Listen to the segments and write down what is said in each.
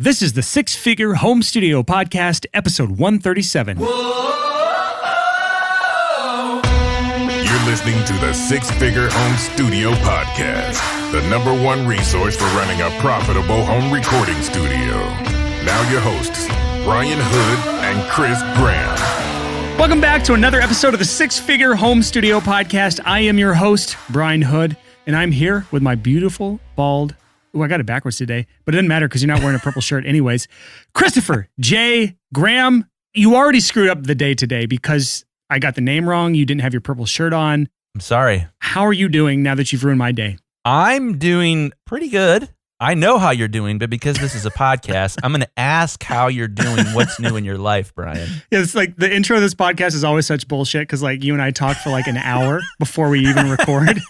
This is the Six Figure Home Studio Podcast, episode 137. You're listening to the Six Figure Home Studio Podcast, the number one resource for running a profitable home recording studio. Now your hosts, Brian Hood and Chris Graham. Welcome back to another episode of the Six Figure Home Studio Podcast. I am your host, Brian Hood, and I'm here with my beautiful, bald... Oh, I got it backwards today, but it doesn't matter because you're not wearing a purple shirt anyways. Christopher J. Graham, you already screwed up the day today because I got the name wrong. You didn't have your purple shirt on. I'm sorry. How are you doing now that you've ruined my day? I'm doing pretty good. I know how you're doing, but because this is a podcast, I'm going to ask how you're doing. What's new in your life, Brian? Yeah, it's like the intro of this podcast is always such bullshit because like you and I talk for like an hour before we even record.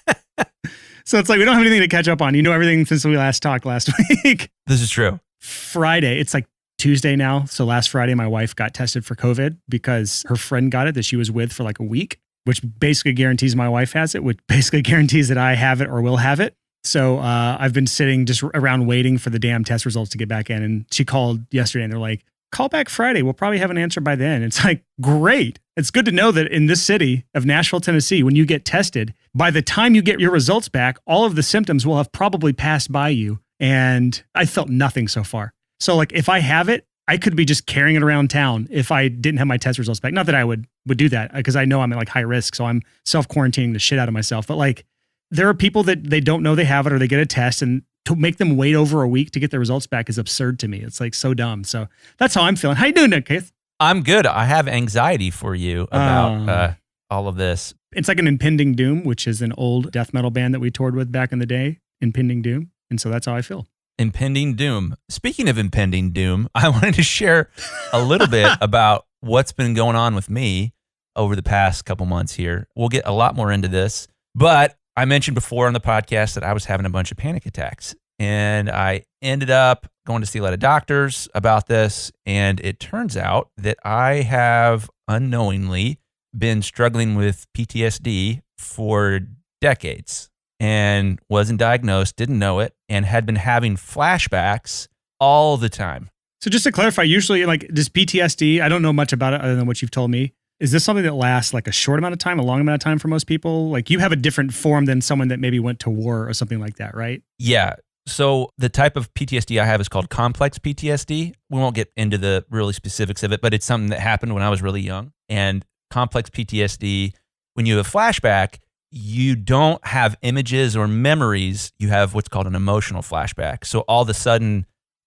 So it's like we don't have anything to catch up on. You know everything since we last talked last week. This is true. Friday, it's like Tuesday now. So last Friday, my wife got tested for COVID because her friend got it that she was with for like a week, which basically guarantees my wife has it, which basically guarantees that I have it or will have it. So I've been sitting just around waiting for the damn test results to get back in. And she called yesterday and they're like, call back Friday. We'll probably have an answer by then. It's like, great. It's good to know that in this city of Nashville, Tennessee, when you get tested, by the time you get your results back, all of the symptoms will have probably passed by you. And I felt nothing so far. So like if I have it, I could be just carrying it around town if I didn't have my test results back. Not that I would do that because I know I'm at like high risk. So I'm self-quarantining the shit out of myself. But like there are people that they don't know they have it or they get a test and to make them wait over a week to get their results back is absurd to me. It's like so dumb. So that's how I'm feeling. How you doing, Nick Keith? I'm good. I have anxiety for you about all of this. It's like an Impending Doom, which is an old death metal band that we toured with back in the day, Impending Doom. And so that's how I feel. Impending doom. Speaking of impending doom, I wanted to share a little bit about what's been going on with me over the past couple months here. We'll get a lot more into this, but I mentioned before on the podcast that I was having a bunch of panic attacks, and I ended up going to see a lot of doctors about this, and it turns out that I have unknowingly been struggling with PTSD for decades and wasn't diagnosed, didn't know it, and had been having flashbacks all the time. So just to clarify, usually like does PTSD, I don't know much about it other than what you've told me. Is this something that lasts like a short amount of time, a long amount of time for most people? Like you have a different form than someone that maybe went to war or something like that, right? Yeah. So the type of PTSD I have is called complex PTSD. We won't get into the really specifics of it, but it's something that happened when I was really young. And complex PTSD, when you have a flashback, you don't have images or memories. You have what's called an emotional flashback. So all of a sudden,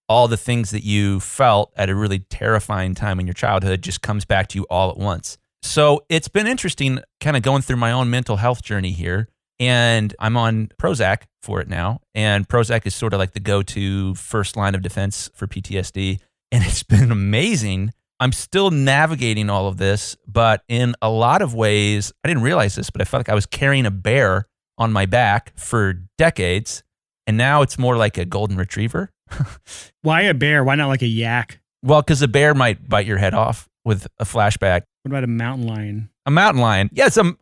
all the things that you felt at a really terrifying time in your childhood just comes back to you all at once. So it's been interesting kind of going through my own mental health journey here. And I'm on Prozac for it now. And Prozac is sort of like the go-to first line of defense for PTSD. And it's been amazing. I'm still navigating all of this, but in a lot of ways, I didn't realize this, but I felt like I was carrying a bear on my back for decades. And now it's more like a golden retriever. Why a bear? Why not like a yak? Well, because a bear might bite your head off with a flashback. What about a mountain lion? A mountain lion. Yes, a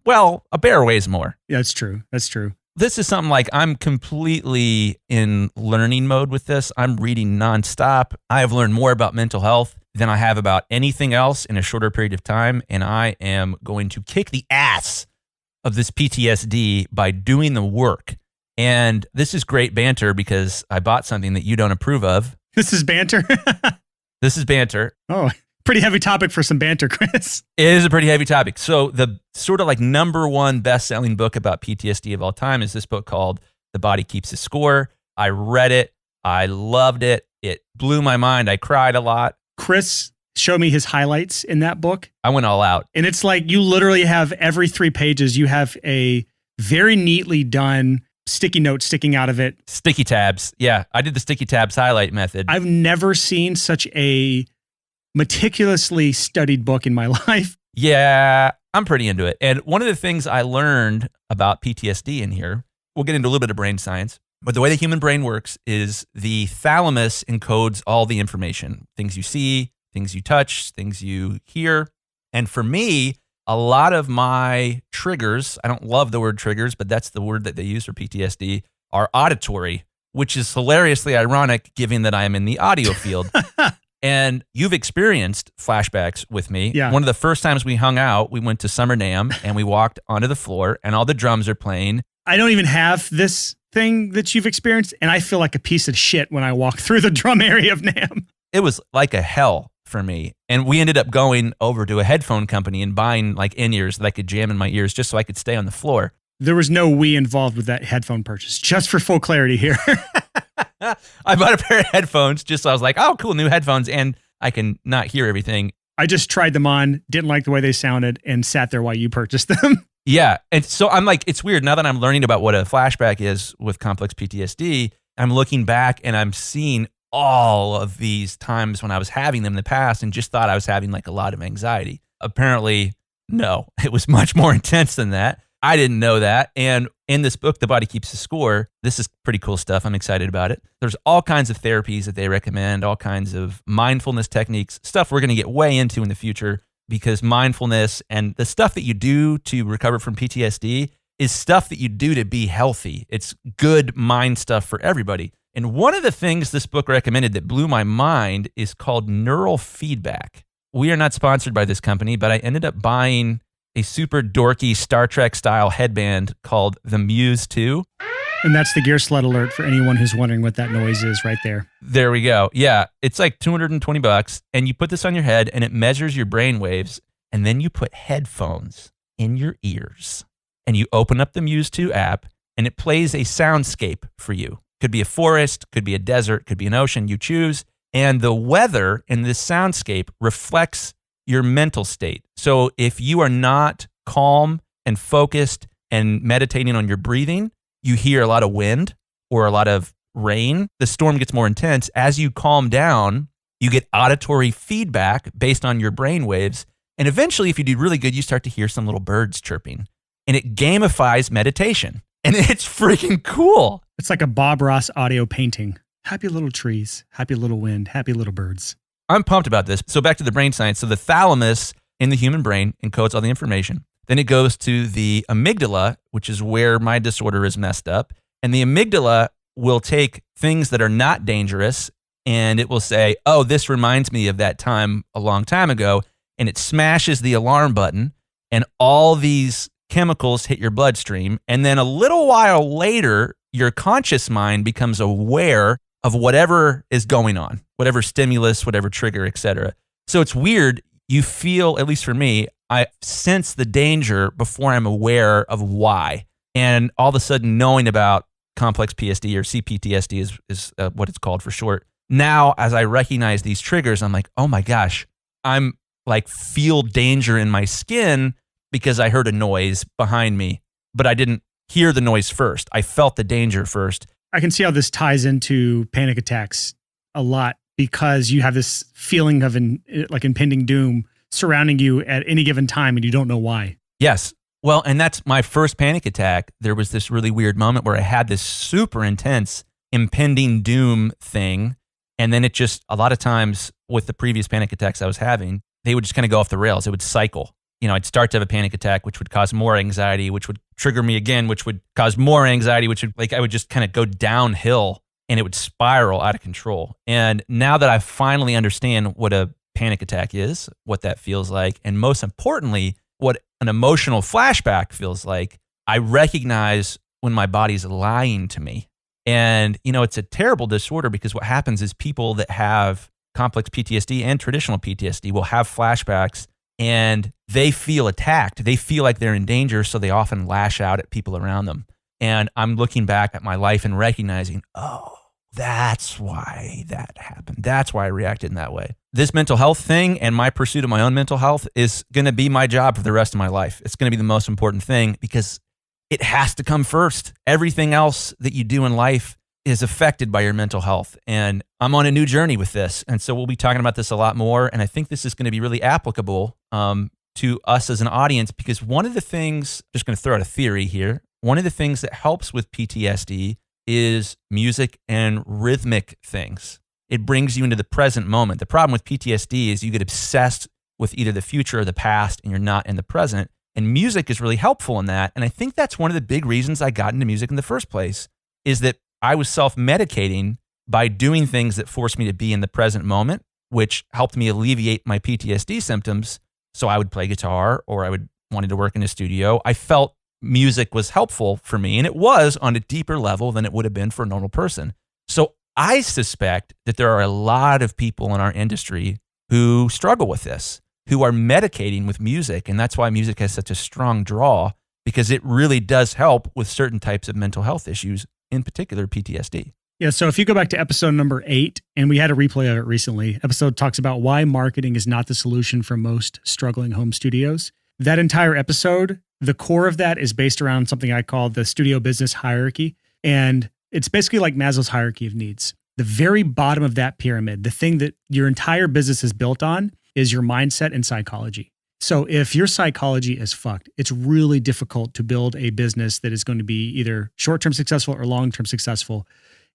bear weighs more. Yeah, that's true. That's true. This is something like I'm completely in learning mode with this. I'm reading nonstop. I have learned more about mental health than I have about anything else in a shorter period of time. And I am going to kick the ass of this PTSD by doing the work. And this is great banter because I bought something that you don't approve of. This is banter? This is banter. Oh, pretty heavy topic for some banter, Chris. It is a pretty heavy topic. So the sort of like number one best-selling book about PTSD of all time is this book called The Body Keeps a Score. I read it. I loved it. It blew my mind. I cried a lot. Chris showed me his highlights in that book. I went all out. And it's like you literally have every 3 pages, you have a very neatly done sticky note sticking out of it. Sticky tabs. Yeah, I did the sticky tabs highlight method. I've never seen such a meticulously studied book in my life. Yeah, I'm pretty into it. And one of the things I learned about PTSD in here, we'll get into a little bit of brain science, but the way the human brain works is the thalamus encodes all the information, things you see, things you touch, things you hear. And for me, a lot of my triggers, I don't love the word triggers, but that's the word that they use for PTSD, are auditory. which is hilariously ironic given that I am in the audio field. And you've experienced flashbacks with me. Yeah. One of the first times we hung out, we went to Summer NAMM and we walked onto the floor and all the drums are playing. I don't even have this thing that you've experienced, and I feel like a piece of shit when I walk through the drum area of NAMM. It was like a hell for me. And we ended up going over to a headphone company and buying like in-ears that I could jam in my ears just so I could stay on the floor. There was no we involved with that headphone purchase, just for full clarity here. I bought a pair of headphones just so I was like, oh, cool, new headphones, and I can not hear everything. I just tried them on, didn't like the way they sounded, and sat there while you purchased them. Yeah. And so I'm like, it's weird. Now that I'm learning about what a flashback is with complex PTSD, I'm looking back and I'm seeing all of these times when I was having them in the past and just thought I was having like a lot of anxiety. Apparently, no, it was much more intense than that. I didn't know that. And in this book, The Body Keeps the Score, this is pretty cool stuff. I'm excited about it. There's all kinds of therapies that they recommend, all kinds of mindfulness techniques, stuff we're going to get way into in the future, because mindfulness and the stuff that you do to recover from PTSD is stuff that you do to be healthy. It's good mind stuff for everybody. And one of the things this book recommended that blew my mind is called neural feedback. We are not sponsored by this company, but I ended up buying a super dorky Star Trek style headband called the Muse 2. And that's the gear sled alert for anyone who's wondering what that noise is right there. There we go. Yeah, it's like $220 and you put this on your head and it measures your brain waves, and then you put headphones in your ears and you open up the Muse 2 app and it plays a soundscape for you. Could be a forest, could be a desert, could be an ocean, you choose. And the weather in this soundscape reflects your mental state. So if you are not calm and focused and meditating on your breathing, you hear a lot of wind or a lot of rain. The storm gets more intense. As you calm down, you get auditory feedback based on your brain waves. And eventually, if you do really good, you start to hear some little birds chirping. And it gamifies meditation. And it's freaking cool. It's like a Bob Ross audio painting. Happy little trees, happy little wind, happy little birds. I'm pumped about this. So back to the brain science. So the thalamus in the human brain encodes all the information. Then it goes to the amygdala, which is where my disorder is messed up. And the amygdala will take things that are not dangerous and it will say, oh, this reminds me of that time a long time ago. And it smashes the alarm button and all these chemicals hit your bloodstream. And then a little while later, your conscious mind becomes aware of whatever is going on, whatever stimulus, whatever trigger, etc. So it's weird. You feel, at least for me, I sense the danger before I'm aware of why. And all of a sudden knowing about complex PSD or CPTSD is what it's called for short. Now, as I recognize these triggers, I'm like, oh my gosh, I'm like feel danger in my skin because I heard a noise behind me, but I didn't hear the noise first. I felt the danger first. I can see how this ties into panic attacks a lot because you have this feeling of impending doom surrounding you at any given time and you don't know why. Yes. Well, and that's my first panic attack. There was this really weird moment where I had this super intense impending doom thing. And then it just, a lot of times with the previous panic attacks I was having, they would just kind of go off the rails. It would cycle. You know, I'd start to have a panic attack, which would cause more anxiety, which would trigger me again, which would cause more anxiety, which would I would just kind of go downhill and it would spiral out of control. And now that I finally understand what a panic attack is, what that feels like, and most importantly, what an emotional flashback feels like, I recognize when my body's lying to me. And, you know, it's a terrible disorder because what happens is people that have complex PTSD and traditional PTSD will have flashbacks and they feel attacked. They feel like they're in danger, so they often lash out at people around them. And I'm looking back at my life and recognizing, oh, that's why that happened. That's why I reacted in that way. This mental health thing and my pursuit of my own mental health is going to be my job for the rest of my life. It's going to be the most important thing because it has to come first. Everything else that you do in life is affected by your mental health. And I'm on a new journey with this. And so we'll be talking about this a lot more. And I think this is going to be really applicable to us as an audience because one of the things, just going to throw out a theory here, one of the things that helps with PTSD is music and rhythmic things. It brings you into the present moment. The problem with PTSD is you get obsessed with either the future or the past and you're not in the present. And music is really helpful in that. And I think that's one of the big reasons I got into music in the first place is that I was self-medicating by doing things that forced me to be in the present moment, which helped me alleviate my PTSD symptoms. So I would play guitar, or I would wanted to work in a studio. I felt music was helpful for me, and it was on a deeper level than it would have been for a normal person. So I suspect that there are a lot of people in our industry who struggle with this, who are medicating with music. And that's why music has such a strong draw, because it really does help with certain types of mental health issues, in particular PTSD. Yeah, so if you go back to episode number 8, and we had a replay of it recently, episode talks about why marketing is not the solution for most struggling home studios. That entire episode, the core of that is based around something I call the studio business hierarchy. And it's basically like Maslow's hierarchy of needs. The very bottom of that pyramid, the thing that your entire business is built on, is your mindset and psychology. So if your psychology is fucked, it's really difficult to build a business that is going to be either short-term successful or long-term successful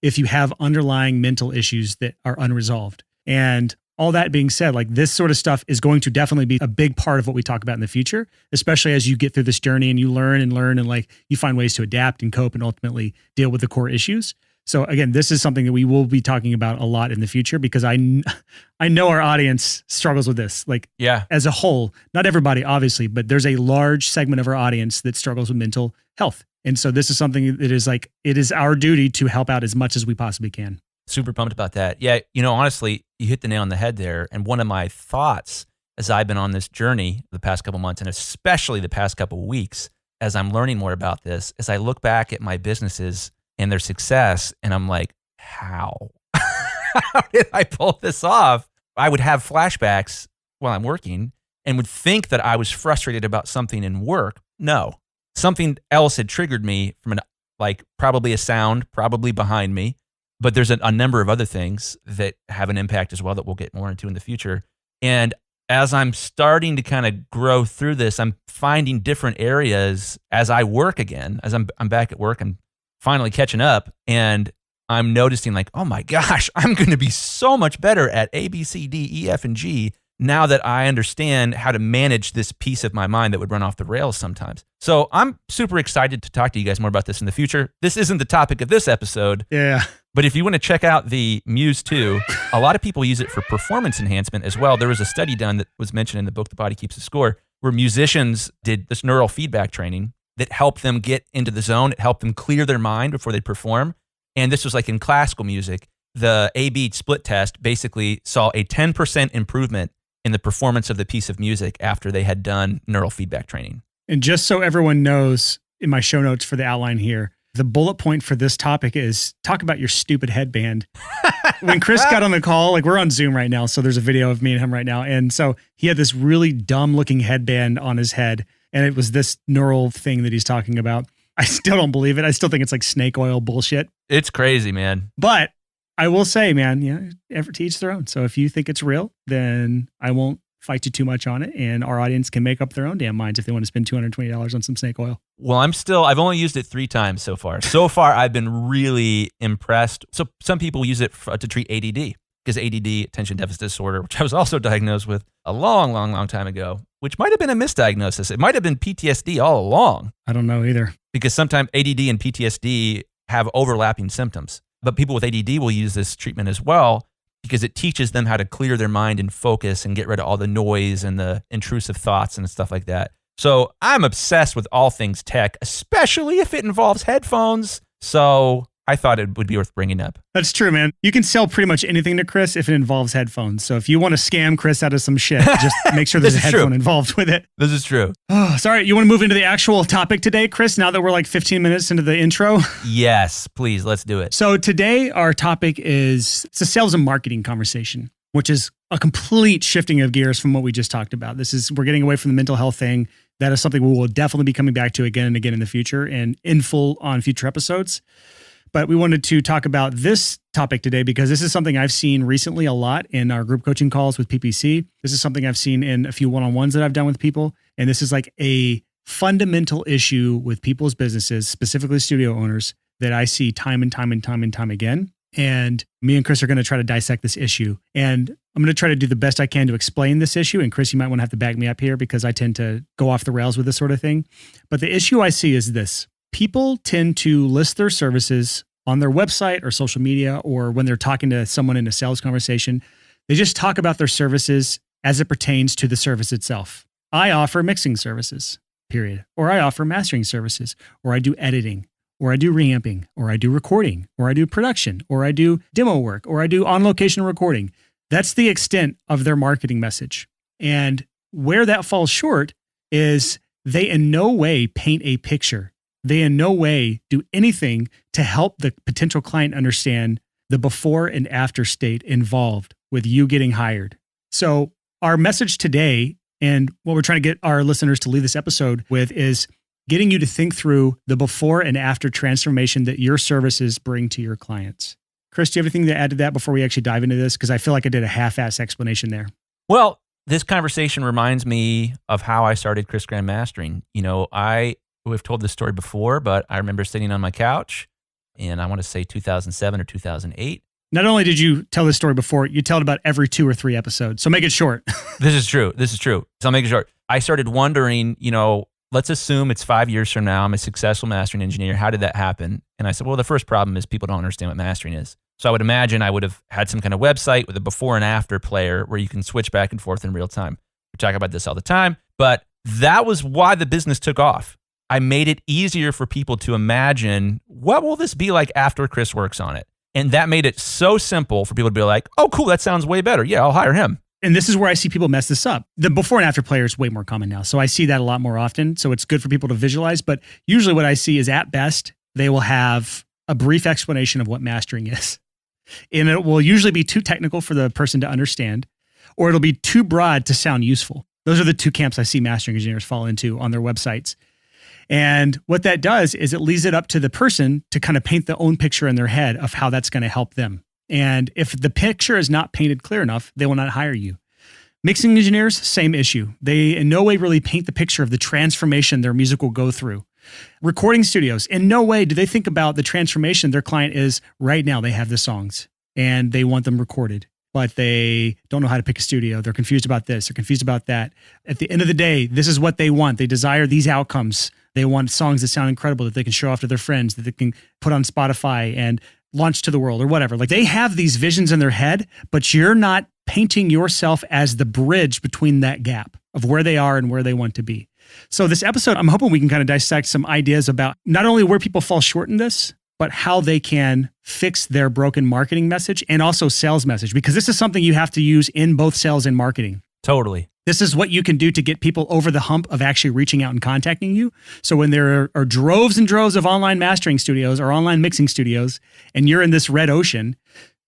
if you have underlying mental issues that are unresolved. And all that being said, like, this sort of stuff is going to definitely be a big part of what we talk about in the future, especially as you get through this journey and you learn and like you find ways to adapt and cope and ultimately deal with the core issues. So again, this is something that we will be talking about a lot in the future, because I know our audience struggles with this, like, as a whole, not everybody obviously, but there's a large segment of our audience that struggles with mental health. And so this is something that is like, it is our duty to help out as much as we possibly can. Super pumped about that. Yeah, honestly, you hit the nail on the head there. And one of my thoughts as I've been on this journey the past couple months, and especially the past couple of weeks, as I'm learning more about this, is I look back at my businesses and their success, and I'm like, how? How did I pull this off? I would have flashbacks while I'm working and would think that I was frustrated about something in work. No, something else had triggered me from probably a sound, probably behind me. But there's a number of other things that have an impact as well that we'll get more into in the future. And as I'm starting to kind of grow through this, I'm finding different areas as I work again, as I'm back at work, I'm finally catching up, and I'm noticing like, oh my gosh, I'm going to be so much better at A, B, C, D, E, F, and G now that I understand how to manage this piece of my mind that would run off the rails sometimes. So I'm super excited to talk to you guys more about this in the future. This isn't the topic of this episode. Yeah. But if you want to check out the Muse 2, a lot of people use it for performance enhancement as well. There was a study done that was mentioned in the book, The Body Keeps the Score, where musicians did this neural feedback training that helped them get into the zone. It helped them clear their mind before they perform. And this was like in classical music. The A-B split test basically saw a 10% improvement in the performance of the piece of music after they had done neural feedback training. And just so everyone knows, in my show notes for the outline here, the bullet point for this topic is talk about your stupid headband. When Chris got on the call, like, we're on Zoom right now, so there's a video of me and him right now. And so he had this really dumb looking headband on his head, and it was this neural thing that he's talking about. I still don't believe it. I still think it's like snake oil bullshit. It's crazy, man. But I will say, man, effort to each their own. So if you think it's real, then I won't fight you too much on it, and our audience can make up their own damn minds if they want to spend $220 on some snake oil. Well, I've only used it 3 times so far. So far, I've been really impressed. So some people use it to treat ADD, because ADD, attention deficit disorder, which I was also diagnosed with a long, long, long time ago, which might have been a misdiagnosis. It might have been PTSD all along. I don't know either. Because sometimes ADD and PTSD have overlapping symptoms. But people with ADD will use this treatment as well, because it teaches them how to clear their mind and focus and get rid of all the noise and the intrusive thoughts and stuff like that. So I'm obsessed with all things tech, especially if it involves headphones. So I thought it would be worth bringing up. That's true, man. You can sell pretty much anything to Chris if it involves headphones. So if you want to scam Chris out of some shit, just make sure there's a headphone involved with it. This is true. Oh, sorry. You want to move into the actual topic today, Chris, now that we're like 15 minutes into the intro? Yes, please. Let's do it. So today our topic it's a sales and marketing conversation, which is a complete shifting of gears from what we just talked about. We're getting away from the mental health thing. That is something we will definitely be coming back to again and again in the future and in full on future episodes. But we wanted to talk about this topic today because this is something I've seen recently a lot in our group coaching calls with PPC. This is something I've seen in a few one-on-ones that I've done with people. And this is like a fundamental issue with people's businesses, specifically studio owners, that I see time and time and time and time again. And me and Chris are going to try to dissect this issue. And I'm going to try to do the best I can to explain this issue. And Chris, you might want to have to back me up here because I tend to go off the rails with this sort of thing. But the issue I see is this. People tend to list their services on their website or social media, or when they're talking to someone in a sales conversation, they just talk about their services as it pertains to the service itself. I offer mixing services, period. Or I offer mastering services, or I do editing, or I do reamping, or I do recording, or I do production, or I do demo work, or I do on-location recording. That's the extent of their marketing message. And where that falls short is they in no way paint a picture. They in no way do anything to help the potential client understand the before and after state involved with you getting hired. So our message today, and what we're trying to get our listeners to leave this episode with, is getting you to think through the before and after transformation that your services bring to your clients. Chris, do you have anything to add to that before we actually dive into this? Because I feel like I did a half-ass explanation there. Well, this conversation reminds me of how I started Chris Graham Mastering. We've told this story before, but I remember sitting on my couch in, I want to say 2007 or 2008. Not only did you tell this story before, you tell it about every 2 or 3 episodes. So make it short. This is true. So I'll make it short. I started wondering, let's assume it's 5 years from now, I'm a successful mastering engineer. How did that happen? And I said, well, the first problem is people don't understand what mastering is. So I would imagine I would have had some kind of website with a before and after player where you can switch back and forth in real time. We talk about this all the time, but that was why the business took off. I made it easier for people to imagine, what will this be like after Chris works on it? And that made it so simple for people to be like, oh, cool, that sounds way better. Yeah, I'll hire him. And this is where I see people mess this up. The before and after player is way more common now. So I see that a lot more often. So it's good for people to visualize. But usually what I see is, at best, they will have a brief explanation of what mastering is. And it will usually be too technical for the person to understand, or it'll be too broad to sound useful. Those are the two camps I see mastering engineers fall into on their websites. And what that does is it leaves it up to the person to kind of paint their own picture in their head of how that's going to help them. And if the picture is not painted clear enough, they will not hire you. Mixing engineers, same issue. They in no way really paint the picture of the transformation their music will go through. Recording studios, in no way do they think about the transformation their client is right now. They have the songs and they want them recorded, but they don't know how to pick a studio. They're confused about this. They're confused about that. At the end of the day, this is what they want. They desire these outcomes. They want songs that sound incredible, that they can show off to their friends, that they can put on Spotify and launch to the world or whatever. Like, they have these visions in their head, but you're not painting yourself as the bridge between that gap of where they are and where they want to be. So this episode, I'm hoping we can kind of dissect some ideas about not only where people fall short in this, but how they can fix their broken marketing message and also sales message, because this is something you have to use in both sales and marketing. Totally. This is what you can do to get people over the hump of actually reaching out and contacting you. So when there are droves and droves of online mastering studios or online mixing studios, and you're in this red ocean,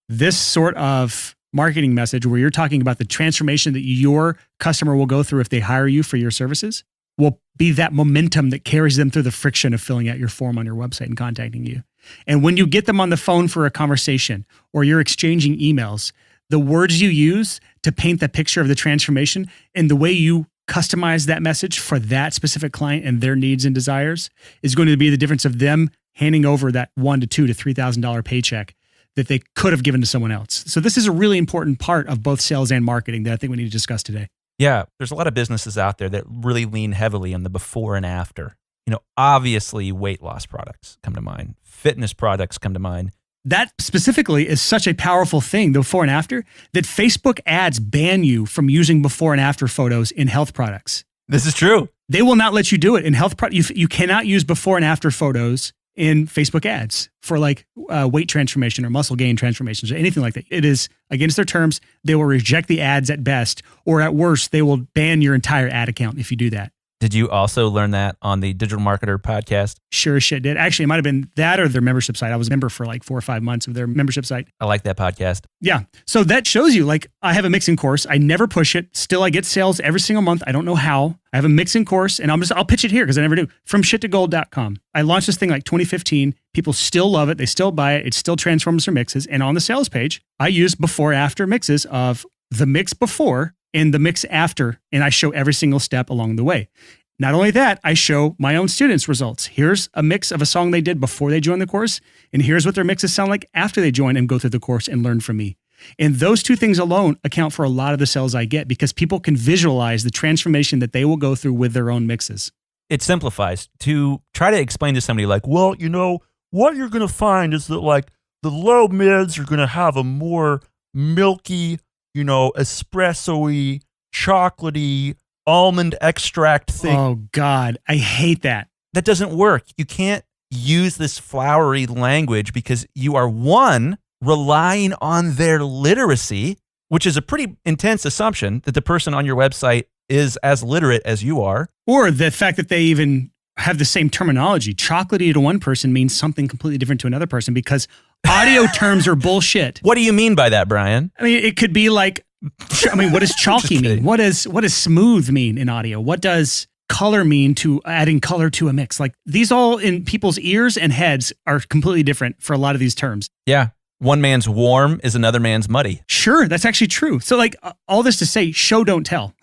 this sort of marketing message where you're talking about the transformation that your customer will go through if they hire you for your services will be that momentum that carries them through the friction of filling out your form on your website and contacting you. And when you get them on the phone for a conversation or you're exchanging emails, the words you use to paint the picture of the transformation and the way you customize that message for that specific client and their needs and desires is going to be the difference of them handing over that $1,200 to $3,000 paycheck that they could have given to someone else. So this is a really important part of both sales and marketing that I think we need to discuss today. Yeah, there's a lot of businesses out there that really lean heavily on the before and after. Obviously weight loss products come to mind. Fitness products come to mind. That specifically is such a powerful thing, the before and after, that Facebook ads ban you from using before and after photos in health products. This is true. They will not let you do it in health products. You cannot use before and after photos in Facebook ads for like weight transformation or muscle gain transformations or anything like that. It is against their terms. They will reject the ads at best, or at worst, they will ban your entire ad account if you do that. Did you also learn that on the Digital Marketer podcast? Sure as shit did. Actually, it might have been that or their membership site. I was a member for like 4 or 5 months of their membership site. I like that podcast. Yeah. So that shows you, like, I have a mixing course. I never push it. Still, I get sales every single month. I don't know how. I have a mixing course, and I'll pitch it here because I never do. From shittogold.com. I launched this thing like 2015. People still love it. They still buy it. It still transforms their mixes. And on the sales page, I use before after mixes of the mix before and the mix after. And I show every single step along the way. Not only that, I show my own students' results. Here's a mix of a song they did before they joined the course, and here's what their mixes sound like after they join and go through the course and learn from me. And those two things alone account for a lot of the sales I get because people can visualize the transformation that they will go through with their own mixes. It simplifies. To try to explain to somebody like, well, what you're going to find is that like the low mids are going to have a more milky, espresso-y, chocolatey, almond extract thing. Oh God, I hate that. That doesn't work. You can't use this flowery language because you are, one, relying on their literacy, which is a pretty intense assumption that the person on your website is as literate as you are. Or the fact that they even have the same terminology. Chocolatey to one person means something completely different to another person because audio terms are bullshit. What do you mean by that, Brian? I mean, it could be like, what does chalky mean? What does smooth mean in audio? What does color mean to adding color to a mix? Like these all in people's ears and heads are completely different for a lot of these terms. Yeah. One man's warm is another man's muddy. Sure, that's actually true. So like all this to say, show, don't tell.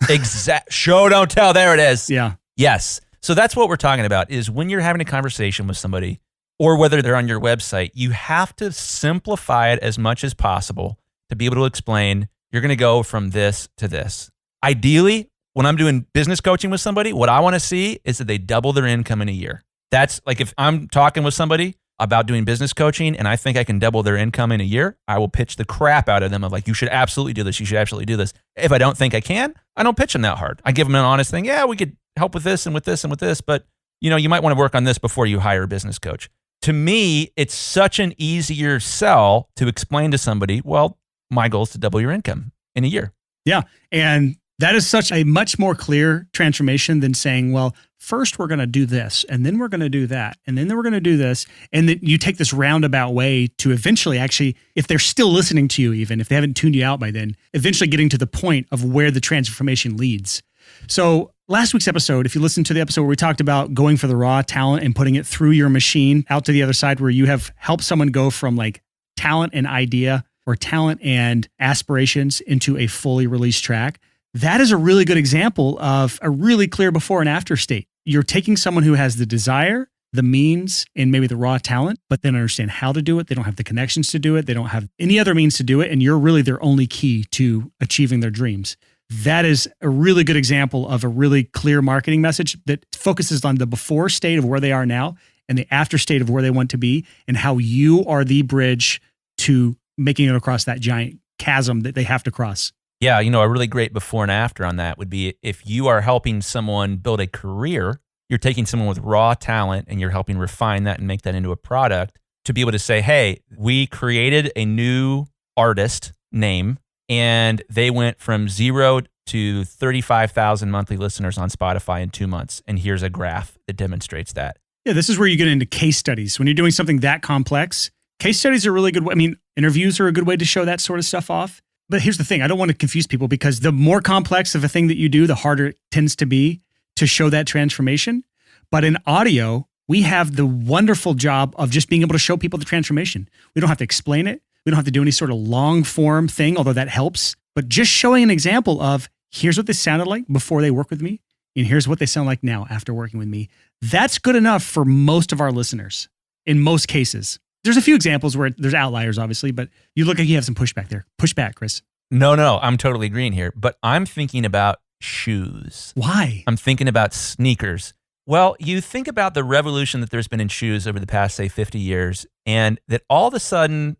Show, don't tell. There it is. Yeah. Yes. So that's what we're talking about is when you're having a conversation with somebody or whether they're on your website, you have to simplify it as much as possible to be able to explain you're going to go from this to this. Ideally, when I'm doing business coaching with somebody, what I want to see is that they double their income in a year. That's like if I'm talking with somebody about doing business coaching and I think I can double their income in a year, I will pitch the crap out of them of like, you should absolutely do this. You should absolutely do this. If I don't think I can, I don't pitch them that hard. I give them an honest thing. Yeah, we could help with this and with this and with this, but you might want to work on this before you hire a business coach. To me, it's such an easier sell to explain to somebody, well, my goal is to double your income in a year. Yeah. And that is such a much more clear transformation than saying, well, first we're going to do this, and then we're going to do that, and then we're going to do this. And then you take this roundabout way to eventually actually, if they're still listening to you, even if they haven't tuned you out by then, eventually getting to the point of where the transformation leads. So last week's episode, if you listen to the episode where we talked about going for the raw talent and putting it through your machine out to the other side, where you have helped someone go from like talent and idea or talent and aspirations into a fully released track. That is a really good example of a really clear before and after state. You're taking someone who has the desire, the means, and maybe the raw talent, but they don't understand how to do it. They don't have the connections to do it. They don't have any other means to do it. And you're really their only key to achieving their dreams. That is a really good example of a really clear marketing message that focuses on the before state of where they are now and the after state of where they want to be and how you are the bridge to making it across that giant chasm that they have to cross. Yeah, a really great before and after on that would be if you are helping someone build a career, you're taking someone with raw talent and you're helping refine that and make that into a product to be able to say, hey, we created a new artist name and they went from 0 to 35,000 monthly listeners on Spotify in 2 months. And here's a graph that demonstrates that. Yeah, this is where you get into case studies. When you're doing something that complex, case studies are a really good way. I mean, interviews are a good way to show that sort of stuff off. But here's the thing. I don't want to confuse people because the more complex of a thing that you do, the harder it tends to be to show that transformation. But in audio, we have the wonderful job of just being able to show people the transformation. We don't have to explain it. We don't have to do any sort of long form thing, although that helps. But just showing an example of here's what they sounded like before they work with me, and here's what they sound like now after working with me. That's good enough for most of our listeners in most cases. There's a few examples where there's outliers, obviously, but you look like you have some pushback there. Push back, Chris. No, I'm totally agreeing here. But I'm thinking about shoes. Why? I'm thinking about sneakers. Well, you think about the revolution that there's been in shoes over the past, say, 50 years, and that all of a sudden,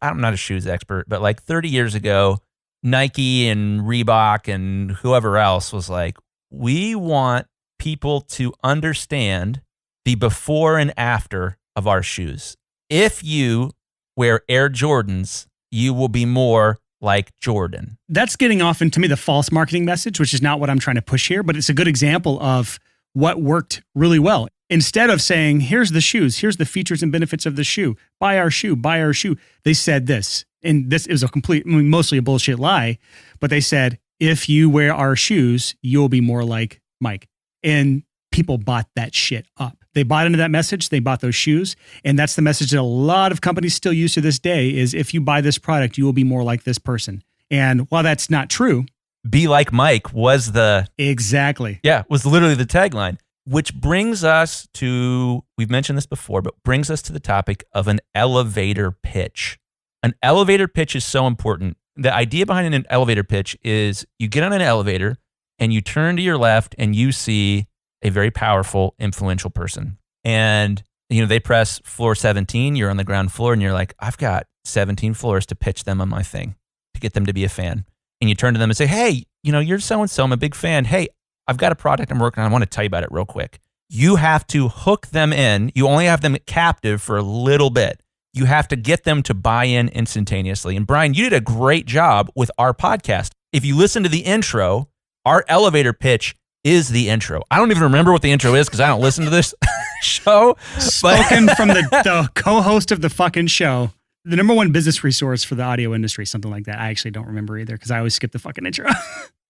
I'm not a shoes expert, but like 30 years ago, Nike and Reebok and whoever else was like, we want people to understand the before and after of our shoes. If you wear Air Jordans, you will be more like Jordan. That's getting off into me the false marketing message, which is not what I'm trying to push here, but it's a good example of what worked really well. Instead of saying, here's the shoes, here's the features and benefits of the shoe, buy our shoe, they said this. And this is mostly a bullshit lie, but they said, if you wear our shoes, you'll be more like Mike. And people bought that shit up. They bought into that message. They bought those shoes. And that's the message that a lot of companies still use to this day is if you buy this product, you will be more like this person. And while that's not true. Be like Mike was Exactly. Yeah, was literally the tagline, which brings us to, we've mentioned this before, but brings us to the topic of an elevator pitch. An elevator pitch is so important. The idea behind an elevator pitch is you get on an elevator and you turn to your left and you see a very powerful, influential person. And They press floor 17, you're on the ground floor, and you're like, I've got 17 floors to pitch them on my thing to get them to be a fan. And you turn to them and say, hey, you're so-and-so, I'm a big fan. Hey, I've got a product I'm working on. I want to tell you about it real quick. You have to hook them in. You only have them captive for a little bit. You have to get them to buy in instantaneously. And Brian, you did a great job with our podcast. If you listen to the intro, our elevator pitch is the intro. I don't even remember what the intro is because I don't listen to this show. Spoken from the co-host of the fucking show. The number one business resource for the audio industry, something like that. I actually don't remember either because I always skip the fucking intro.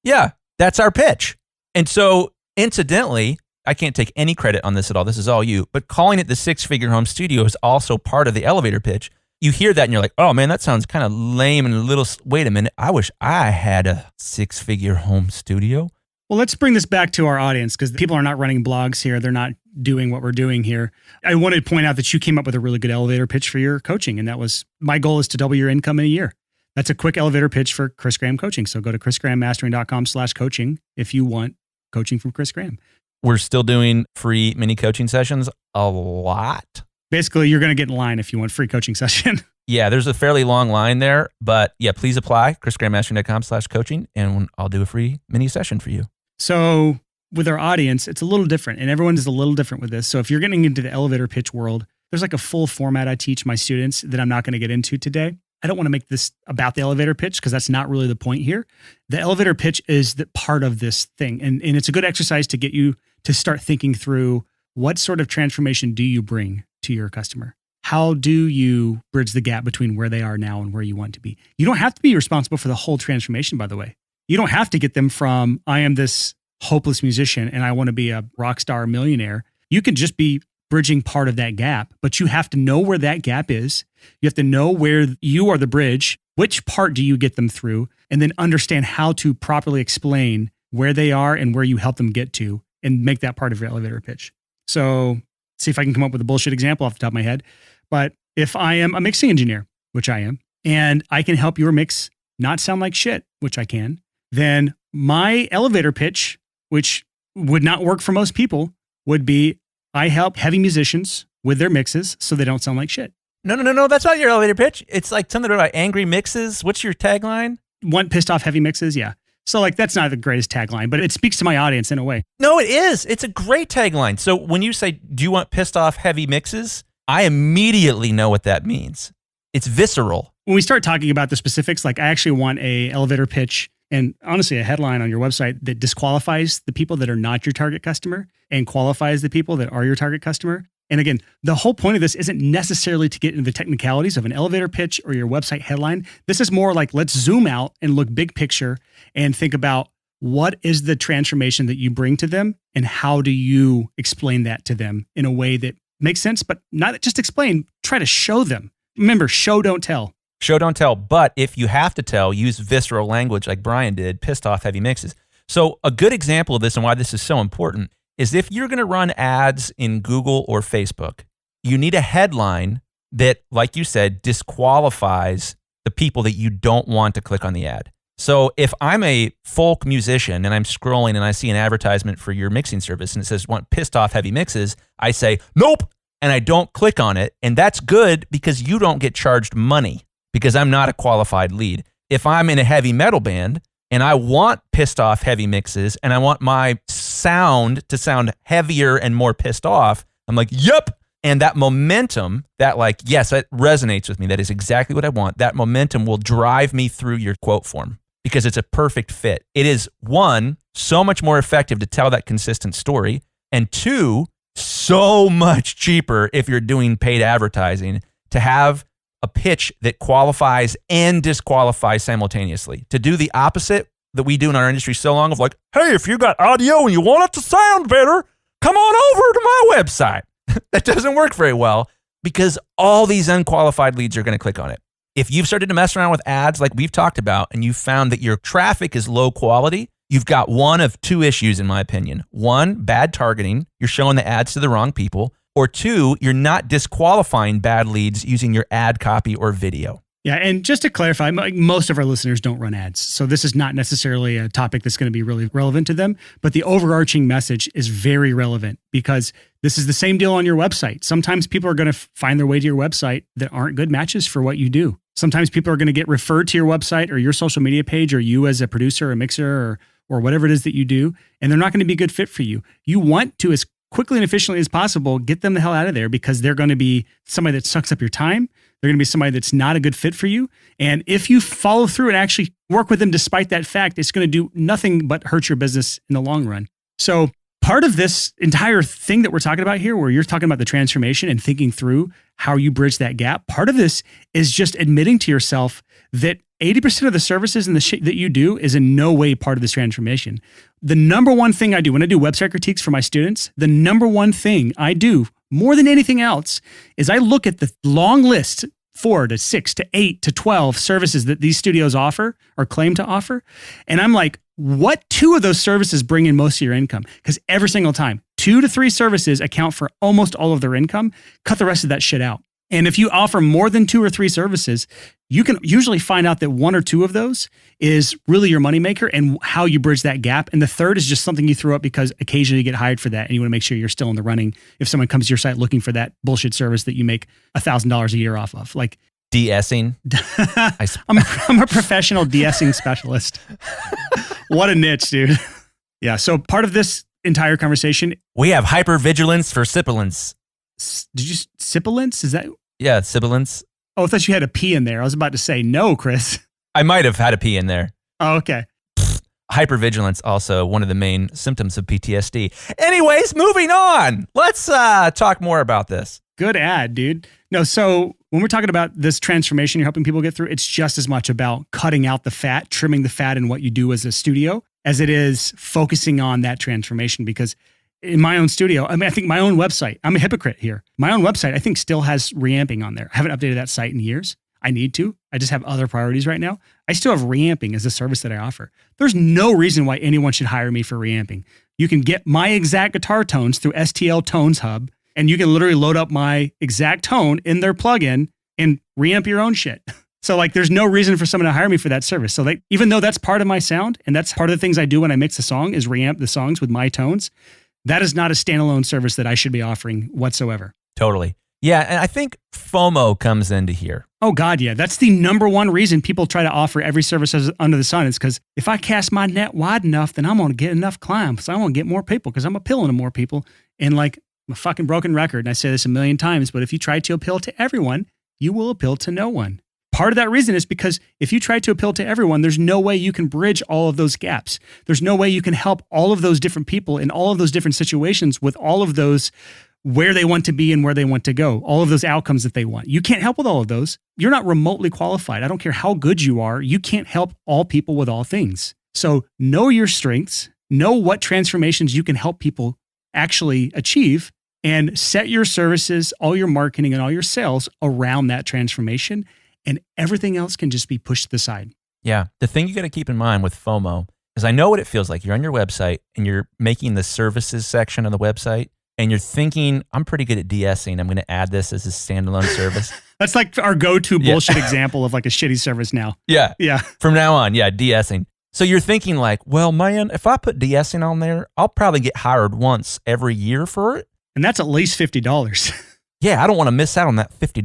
Yeah, that's our pitch. And so incidentally, I can't take any credit on this at all. This is all you. But calling it the six-figure home studio is also part of the elevator pitch. You hear that and you're like, oh man, that sounds kind of lame and a little, wait a minute. I wish I had a six-figure home studio. Well, let's bring this back to our audience because people are not running blogs here. They're not doing what we're doing here. I wanted to point out that you came up with a really good elevator pitch for your coaching. And that was, my goal is to double your income in a year. That's a quick elevator pitch for Chris Graham Coaching. So go to chrisgrahammastering.com/coaching if you want coaching from Chris Graham. We're still doing free mini coaching sessions a lot. Basically, you're going to get in line if you want free coaching session. Yeah, there's a fairly long line there. But yeah, please apply, chrisgrahammastering.com/coaching, and I'll do a free mini session for you. So with our audience, it's a little different, and everyone is a little different with this. So if you're getting into the elevator pitch world, there's like a full format I teach my students that I'm not going to get into today. I don't want to make this about the elevator pitch because that's not really the point here. The elevator pitch is the part of this thing. And it's a good exercise to get you to start thinking through what sort of transformation do you bring to your customer? How do you bridge the gap between where they are now and where you want to be? You don't have to be responsible for the whole transformation, by the way. You don't have to get them from, I am this hopeless musician and I want to be a rock star millionaire. You can just be bridging part of that gap, but you have to know where that gap is. You have to know where you are the bridge. Which part do you get them through? And then understand how to properly explain where they are and where you help them get to and make that part of your elevator pitch. So see if I can come up with a bullshit example off the top of my head. But if I am a mixing engineer, which I am, and I can help your mix not sound like shit, which I can, then my elevator pitch, which would not work for most people, would be I help heavy musicians with their mixes so they don't sound like shit. No. That's not your elevator pitch. It's like something about angry mixes. What's your tagline? Want pissed off heavy mixes? Yeah. So like that's not the greatest tagline, but it speaks to my audience in a way. No, it is. It's a great tagline. So when you say, do you want pissed off heavy mixes? I immediately know what that means. It's visceral. When we start talking about the specifics, like I actually want a elevator pitch and honestly a headline on your website that disqualifies the people that are not your target customer and qualifies the people that are your target customer. And again, the whole point of this isn't necessarily to get into the technicalities of an elevator pitch or your website headline. This is more like, let's zoom out and look big picture and think about what is the transformation that you bring to them and how do you explain that to them in a way that makes sense, but not just explain, try to show them. Remember, show, don't tell. Show, don't tell. But if you have to tell, use visceral language like Brian did, pissed off heavy mixes. So a good example of this and why this is so important is if you're going to run ads in Google or Facebook, you need a headline that, like you said, disqualifies the people that you don't want to click on the ad. So if I'm a folk musician and I'm scrolling and I see an advertisement for your mixing service and it says want pissed off heavy mixes, I say, nope, and I don't click on it. And that's good because you don't get charged money because I'm not a qualified lead. If I'm in a heavy metal band and I want pissed off heavy mixes and I want my sound to sound heavier and more pissed off, I'm like, yep. And that momentum, that like, yes, that resonates with me. That is exactly what I want. That momentum will drive me through your quote form because it's a perfect fit. It is one, so much more effective to tell that consistent story. And two, so much cheaper if you're doing paid advertising to have a pitch that qualifies and disqualifies simultaneously. To do the opposite that we do in our industry so long of like, hey, if you got audio and you want it to sound better, come on over to my website. That doesn't work very well because all these unqualified leads are going to click on it. If you've started to mess around with ads like we've talked about and you found that your traffic is low quality, you've got one of two issues in my opinion. One, bad targeting. You're showing the ads to the wrong people. Or two, you're not disqualifying bad leads using your ad copy or video. Yeah, and just to clarify, most of our listeners don't run ads. So this is not necessarily a topic that's going to be really relevant to them, but the overarching message is very relevant because this is the same deal on your website. Sometimes people are going to find their way to your website that aren't good matches for what you do. Sometimes people are going to get referred to your website or your social media page or you as a producer or mixer or whatever it is that you do, and they're not going to be a good fit for you. You want to, as quickly and efficiently as possible, get them the hell out of there because they're going to be somebody that sucks up your time. They're going to be somebody that's not a good fit for you. And if you follow through and actually work with them despite that fact, it's going to do nothing but hurt your business in the long run. So part of this entire thing that we're talking about here, where you're talking about the transformation and thinking through how you bridge that gap, part of this is just admitting to yourself that 80% of the services and the shit that you do is in no way part of this transformation. The number one thing I do when I do website critiques for my students, the number one thing I do more than anything else is I look at the long list, 4 to 6 to 8 to 12 services that these studios offer or claim to offer. And I'm like, what 2 of those services bring in most of your income? Because every single time, 2 to 3 services account for almost all of their income. Cut the rest of that shit out. And if you offer more than 2 or 3 services, you can usually find out that 1 or 2 of those is really your moneymaker and how you bridge that gap. And the third is just something you throw up because occasionally you get hired for that and you want to make sure you're still in the running if someone comes to your site looking for that bullshit service that you make $1,000 a year off of. Like de-essing. I'm a professional de-essing specialist. What a niche, dude. Yeah. So part of this entire conversation, we have hypervigilance for sibilance. Did you sibilance? Is that? Yeah, sibilance. Oh, I thought you had a P in there. I was about to say no, Chris. I might have had a P in there. Oh, okay. Hypervigilance, also one of the main symptoms of PTSD. Anyways, moving on. Let's talk more about this. Good ad, dude. No, so when we're talking about this transformation you're helping people get through, it's just as much about cutting out the fat, trimming the fat in what you do as a studio, as it is focusing on that transformation. Because in my own studio, I think my own website, I'm a hypocrite here. My own website, I think, still has reamping on there. I haven't updated that site in years. I need to. I just have other priorities right now. I still have reamping as a service that I offer. There's no reason why anyone should hire me for reamping. You can get my exact guitar tones through STL Tones Hub, and you can literally load up my exact tone in their plugin and reamp your own shit. So there's no reason for someone to hire me for that service. So even though that's part of my sound, and that's part of the things I do when I mix a song is reamp the songs with my tones, that is not a standalone service that I should be offering whatsoever. Totally. Yeah, and I think FOMO comes into here. Oh, God, yeah. That's the number one reason people try to offer every service under the sun is because if I cast my net wide enough, then I'm going to get enough climbs. So I want to get more people because I'm appealing to more people. And I'm a fucking broken record, and I say this a million times, but if you try to appeal to everyone, you will appeal to no one. Part of that reason is because if you try to appeal to everyone, there's no way you can bridge all of those gaps. There's no way you can help all of those different people in all of those different situations with all of those where they want to be and where they want to go, all of those outcomes that they want. You can't help with all of those. You're not remotely qualified. I don't care how good you are. You can't help all people with all things. So know your strengths, know what transformations you can help people actually achieve, and set your services, all your marketing and all your sales around that transformation. And everything else can just be pushed to the side. Yeah. The thing you got to keep in mind with FOMO is I know what it feels like. You're on your website and you're making the services section of the website and you're thinking, I'm pretty good at de-essing. I'm going to add this as a standalone service. That's like our go-to bullshit example of a shitty service now. Yeah. Yeah. From now on, yeah, de-essing. So you're thinking well, man, if I put de-essing on there, I'll probably get hired once every year for it. And that's at least $50. Yeah, I don't want to miss out on that $50.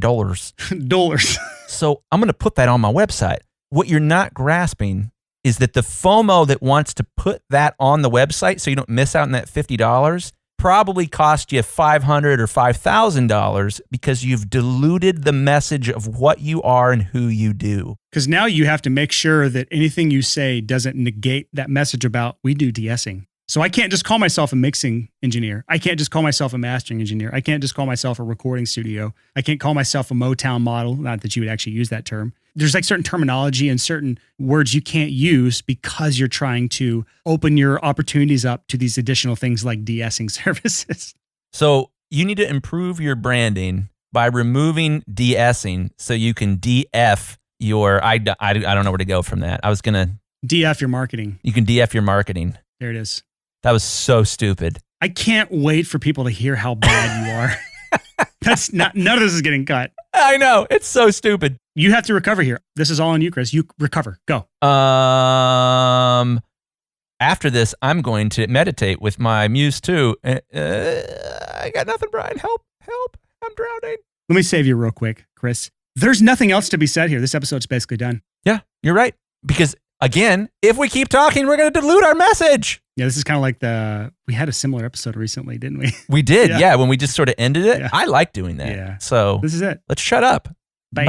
Dollars. So I'm going to put that on my website. What you're not grasping is that the FOMO that wants to put that on the website so you don't miss out on that $50 probably cost you $500 or $5,000 because you've diluted the message of what you are and who you do. Because now you have to make sure that anything you say doesn't negate that message about we do de-essing. So I can't just call myself a mixing engineer. I can't just call myself a mastering engineer. I can't just call myself a recording studio. I can't call myself a Motown model. Not that you would actually use that term. There's certain terminology and certain words you can't use because you're trying to open your opportunities up to these additional things like de-essing services. So you need to improve your branding by removing de-essing so you can DF your, I don't know where to go from that. I was going to. DF your marketing. You can DF your marketing. There it is. That was so stupid. I can't wait for people to hear how bad you are. None of this is getting cut. I know. It's so stupid. You have to recover here. This is all on you, Chris. You recover. Go. After this, I'm going to meditate with my muse too. I got nothing, Brian. Help. I'm drowning. Let me save you real quick, Chris. There's nothing else to be said here. This episode's basically done. Yeah, you're right. Because again, if we keep talking, we're going to dilute our message. Yeah, this is kind of like we had a similar episode recently, didn't we? We did. Yeah, when we just sort of ended it. Yeah. I like doing that. Yeah. So This is it. let's shut up. Bye.